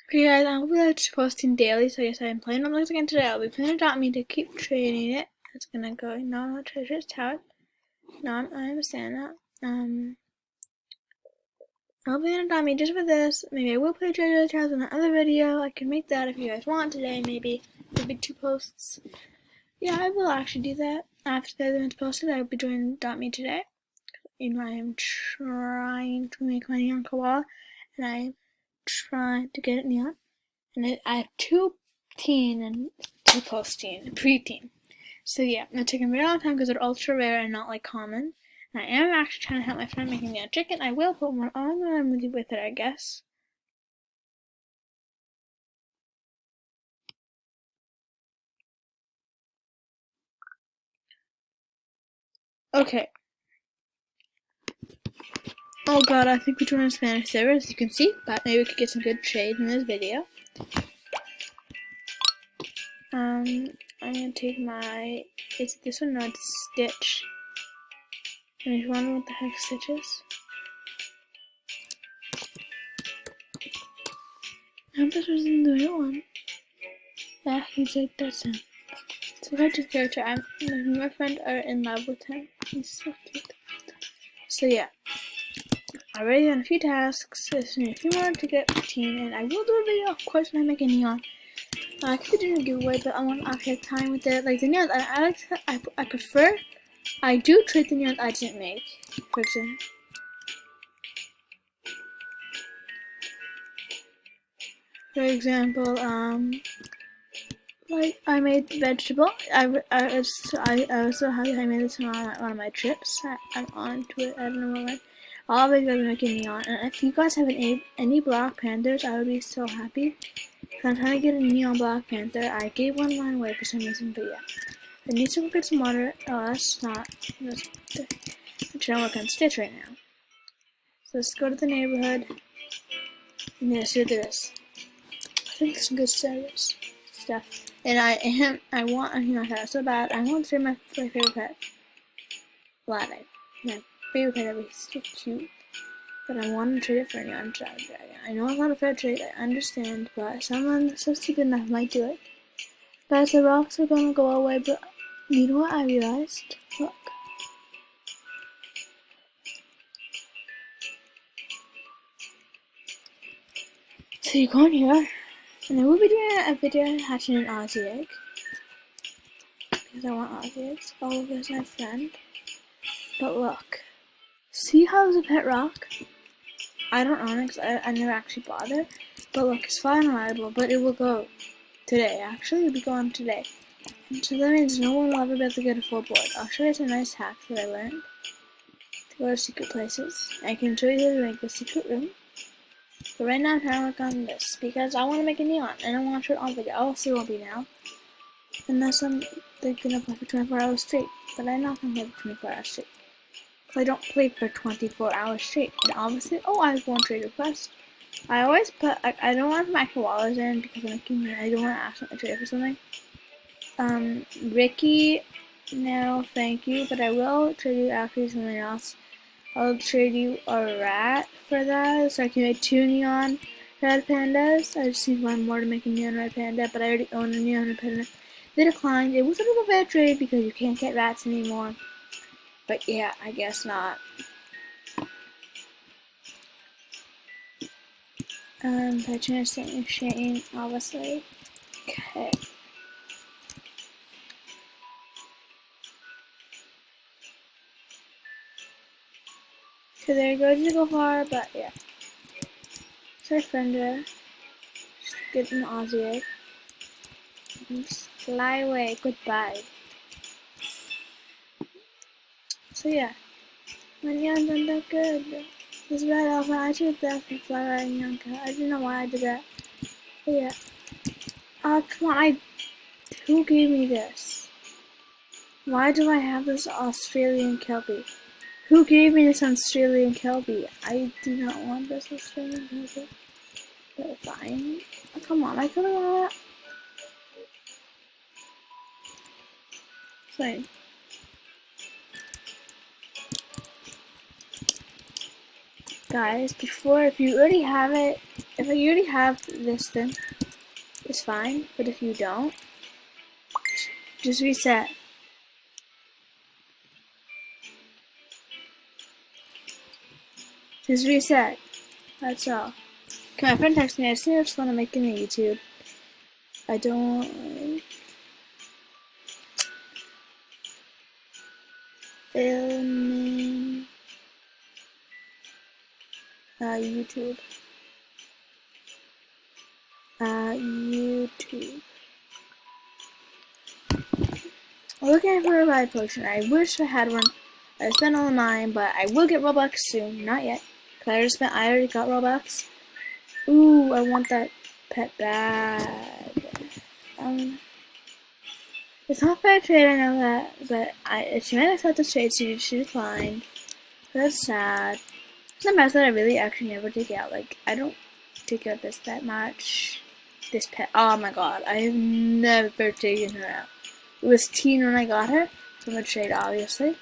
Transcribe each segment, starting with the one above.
Okay guys, I'll be posting daily, so yes, I am playing Roblox again today. I'll be playing Adopt Me to keep training it. It's gonna go, no, Treasure's Tower. No, I'm Santa. I'll be Adopt Me just for this. Maybe I will play Treasure's Tower in another video. I can make that if you guys want today, maybe 2 posts. Yeah, I will actually do that. After the other one's posted, I will be doing Adopt Me today. And I am trying to make my neon koala, and I'm trying to get it neon. And I have 2 teen and 2 post-teen, pre-teen. So yeah, I'm taking a very long time because they're ultra rare and not like common. And I am actually trying to help my friend making me a chicken. I will put one on the movie with it, I guess. Okay. Oh god, I think we're doing a Spanish server, as you can see, but maybe we could get some good trade in this video. I'm gonna take my, is it this one? No, it's Stitch. And if you wonder what the heck Stitch is, I hope this wasn't the right one. Yeah, he's like, that's him. So if I just character, me and my friend are in love with him. He's so cute. So yeah, I already done a few tasks. There's a few more to get 15, and I will do a video, of course, when I make a neon. I could do a giveaway, but I want to actually have time with it. Like the neons, I prefer. I do trade the neons I didn't make, for example. Like I made vegetable. I was so happy I made this on one of my trips. I'm on to it. I don't know when. All of you guys are making neon, and if you guys have any Black Panthers, I would be so happy. I'm trying to get a neon Black Panther. I gave one line away for some reason, but yeah. I need to get some water. Oh, that's not. I'm trying to work on Stitch right now. So let's go to the neighborhood. And yes, here there is. I think some good service stuff. And I want a neon cat so bad. I want to trade my favorite pet. Aladdin. My favorite pet ever. He's so cute. But I want to trade it for a neon dragon. I know it's not a fair trade, I understand, but someone so stupid enough might do it. Guys, the rocks are gonna go away, but you know what I realized? Look. So you go in here, and I will be doing a video hatching an Aussie egg. Because I want Aussie eggs. Oh, there's my friend. But look. See how there's a pet rock? I don't own it because I never actually bothered. But look, it's fine and reliable, but it will go today. Actually, it'll be gone today. And so that means no one will ever be able to get a full board. I'll show you some nice hacks that I learned to go to secret places. I can show you how to make a secret room. But right now I'm trying to work on this because I want to make a neon and I want to show it on video. Obviously it won't be now. Unless I'm gonna play for 24 hours straight. But I'm not gonna play for 24 hours straight. Because I don't play for 24 hours straight. And obviously, oh, I have one trade request. I always put, I don't want to put my koalas in because I'm making, I don't want to accidentally trade for something. Ricky, no, thank you, but I will trade you actually something else. I'll trade you a rat for that, so I can make 2 neon red pandas. I just need 1 more to make a neon red panda, but I already own a neon red panda. They declined. It was a little bad trade because you can't get rats anymore. But yeah, I guess not. By chance that Shane, obviously. Okay. So there you go, didn't go far, but yeah. So friend there. Just get an Aussie egg. And fly away, goodbye. So yeah. My neons aren't that good. This red alpha, I should definitely fly right neon cat. I don't know why I did that. But yeah. Come on, who gave me this? Why do I have this Australian Kelpie? Who gave me this Australian Kelpie? I do not want this Australian Kelpie. But fine. Oh, come on, I could've got that. Fine. Guys, before, if you already have it, If you already have this thing, it's fine. But if you don't, just reset. Just reset. That's all. Okay, my friend texted me. I just want to make a YouTube. I don't filming YouTube. YouTube. I'm looking for a ride potion. I wish I had one. I spent all mine, but I will get Robux soon. Not yet. Cause I already got Robux. Ooh, I want that pet bag. It's not fair trade, I know that, but if she might accept the trade, she declined. That's sad. It's not bad that I really actually never take out. Like, I don't take out this that much. This pet. Oh my god, I have never taken her out. It was teen when I got her from a trade, obviously.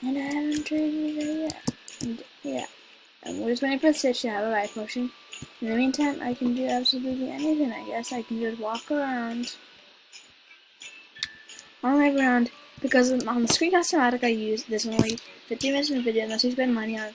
And I haven't traded her yet. And, yeah. I'm just waiting for Stitch to have a ride potion. In the meantime, I can do absolutely anything, I guess. I can just walk around. All the way around. Because on the screencast-o-matic I use, there's only 50 minutes in the video unless you spend money on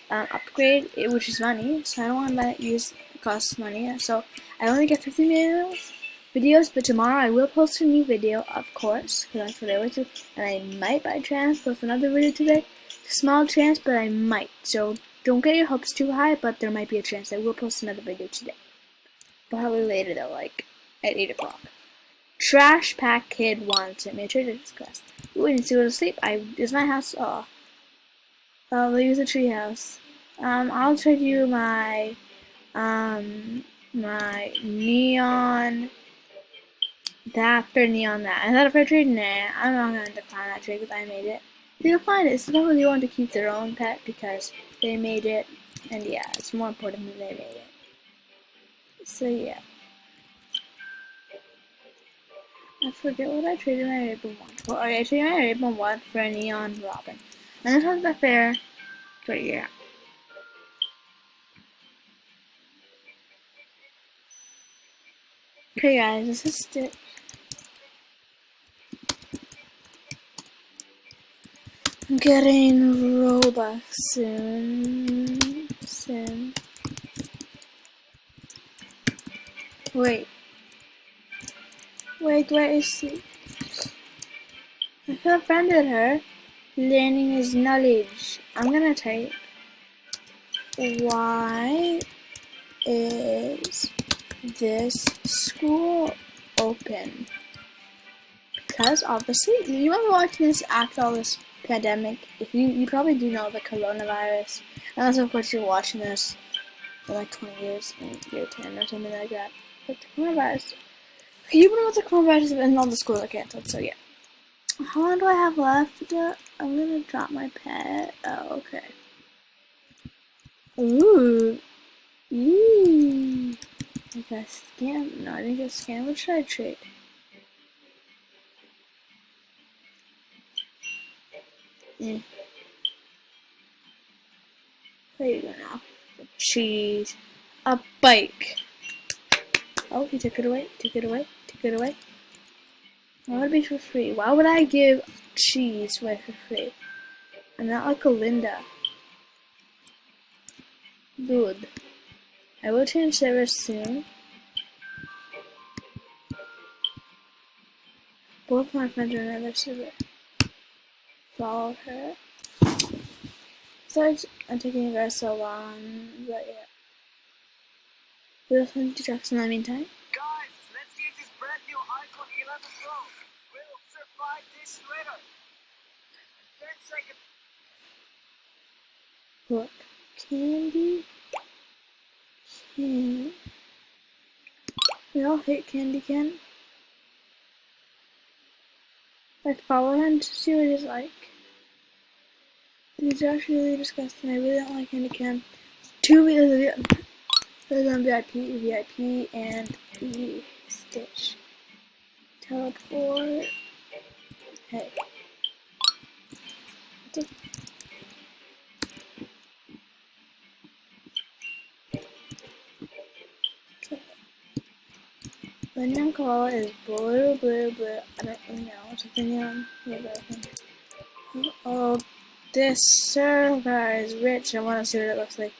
upgrade, which is money. So I don't want to let it use cost money. So I only get 50 minutes videos, but tomorrow I will post a new video, of course, because that's what I always do. And I might by chance post another video today. Small chance, but I might. So don't get your hopes too high, but there might be a chance I will post another video today. Probably later though, like at 8 o'clock. Trash Pack Kid wants it. Make sure to discuss. Ooh, I need to go to sleep. Is my house. Oh. I'll use a treehouse. I'll trade you my neon that for neon that. Is that a fair trade? Nah, I'm not gonna decline that trade because I made it. They declined it. It's not really want to keep their own pet because they made it, and yeah, it's more important that they made it. So yeah. I forget what I traded my Rainbow one for. I traded my Rainbow one for a neon robin. And this was the fair, but yeah. Okay guys, this is it. I'm getting Robux soon. Wait, where is she? I could have friended her. Learning is knowledge. I'm gonna type. Why is this school open? Because obviously, you remember watching this after all this pandemic? If you probably do know the coronavirus. Unless of course you're watching this for like 20 years, in year 10 or something like that. But the coronavirus. You know what the coronavirus and all the schools are canceled, so yeah. How long do I have left? I'm gonna drop my pet. Oh, okay. Ooh. I got scam. No, I didn't get scam. What should I trade? There you go now. Cheese. A bike. Oh, he took it away. Why would it be for free? Why would I give cheese away for free? I'm not like a Linda. Dude. I will change servers soon. Both my friends are in another server. Follow her. Besides, I'm taking you guys so long, but yeah. We'll listen to tracks in the meantime. Guys, let's get this brand new iPhone 11 Pro. We'll survive this later. 10 seconds. Look. Candy. We all hate Candy Ken. I follow him to see what he's like. He's actually really disgusting. I really don't like Candy Ken. Two videos. There's on VIP, and the Stitch. Teleport. Hey. The neon koala is blue, blue, blue. I don't really know. It's a neon. Oh, this server is rich. I want to see what it looks like.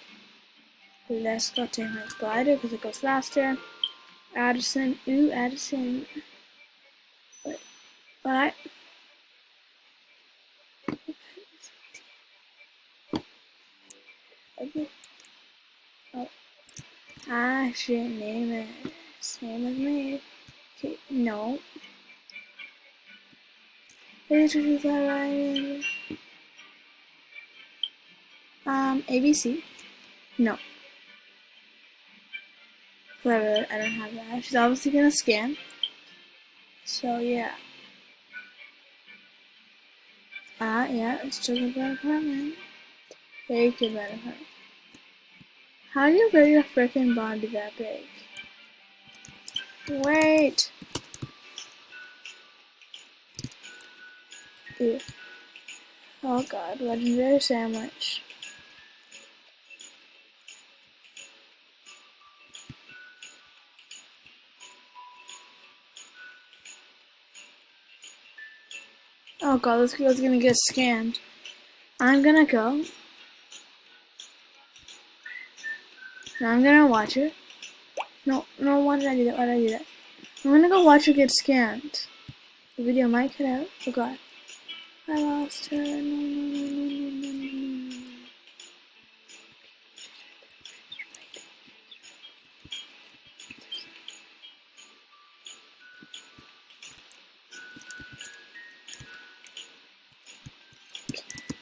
Let's go take my glider because it goes faster. Addison. Ooh, Addison. What? Okay. Oh. I should name it. Same as me. Okay, no. Is that right? ABC. No. Clever, I don't have that. She's obviously gonna scan. So yeah. Yeah, it's still a bad apartment. Very good bad apartment. How do you get your freaking body that big? Wait! Ew. Oh god, legendary sandwich. Oh god, this girl's gonna get scanned. I'm gonna go. Now I'm gonna watch her. No, why did I do that? Why did I do that? I'm gonna go watch her get scanned. The video might cut out. Oh god. I lost her. No.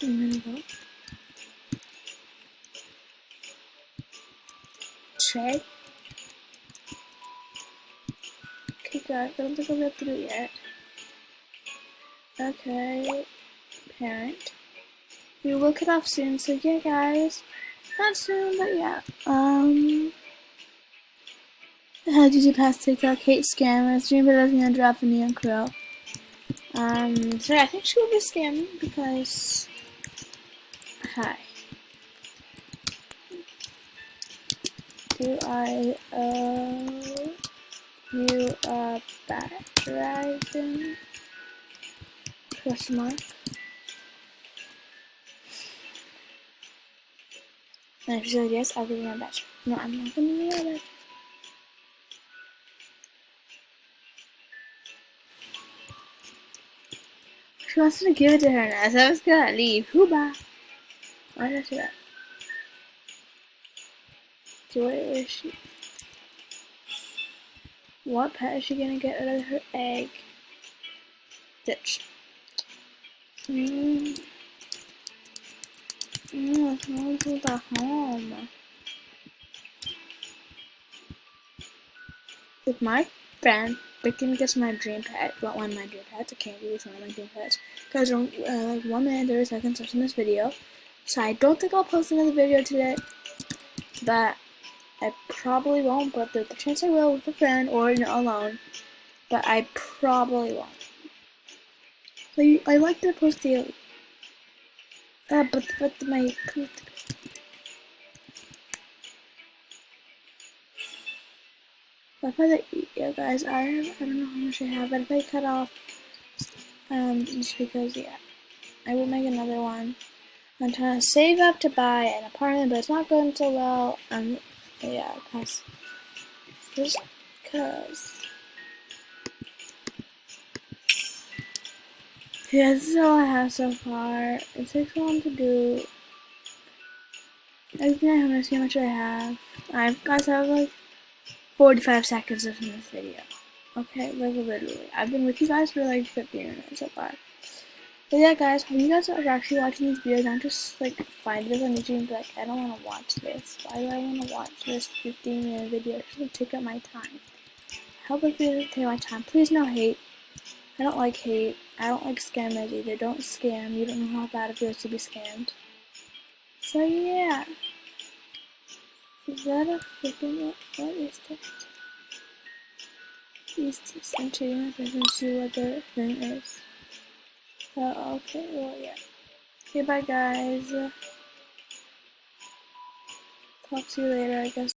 I'm gonna go. Check. Okay, guys, I don't think I'll get through yet. Okay, parent. We will cut off soon, so yeah, guys. Not soon, but yeah. How did you pass TikTok? Hate scammers. Dream but doesn't drop a neon crow. So yeah, I think she will be scamming because. Hi. Do I owe you a bat dragon? Question mark. And if she says yes, I'll give you my badge. No, I'm not gonna give you my badge. She wants me to give it to her now, so I was gonna leave. Hooba! Why did I do that? Okay, where is she? What pet is she gonna get out of her egg? Ditch. Let's go to the home. If my friend freaking gets my dream pet, well, one of my dream pets, a candy is one of my dream pets. Guys, like 1 minute 30 seconds left in this video. So I don't think I'll post another video today, but I probably won't, but there's a chance I will with a friend or alone. But I probably won't. So I like to post daily. But my if I yeah, guys, I don't know how much I have, but if I cut off, just because yeah, I will make another one. I'm trying to save up to buy an apartment, but it's not going so well. Yeah, just cause. Yeah, this is all I have so far. It takes long to do. I think I'm gonna see how much I have. Guys, I have like 45 seconds left in this video. Okay, like literally. I've been with you guys for like 15 minutes so far. But yeah, guys, when you guys are actually watching these videos, don't just like find this on YouTube and be like, I don't want to watch this. Why do I want to watch this 15-minute video? It's gonna take up my time. How about you take my time? Please, no hate. I don't like hate. I don't like scammers either. Don't scam. You don't know how bad it feels to be scammed. So yeah. Is that a freaking what is that? Is this entering my business see what the thing is? Oh, okay, well yeah. Okay, bye guys. Talk to you later, I guess.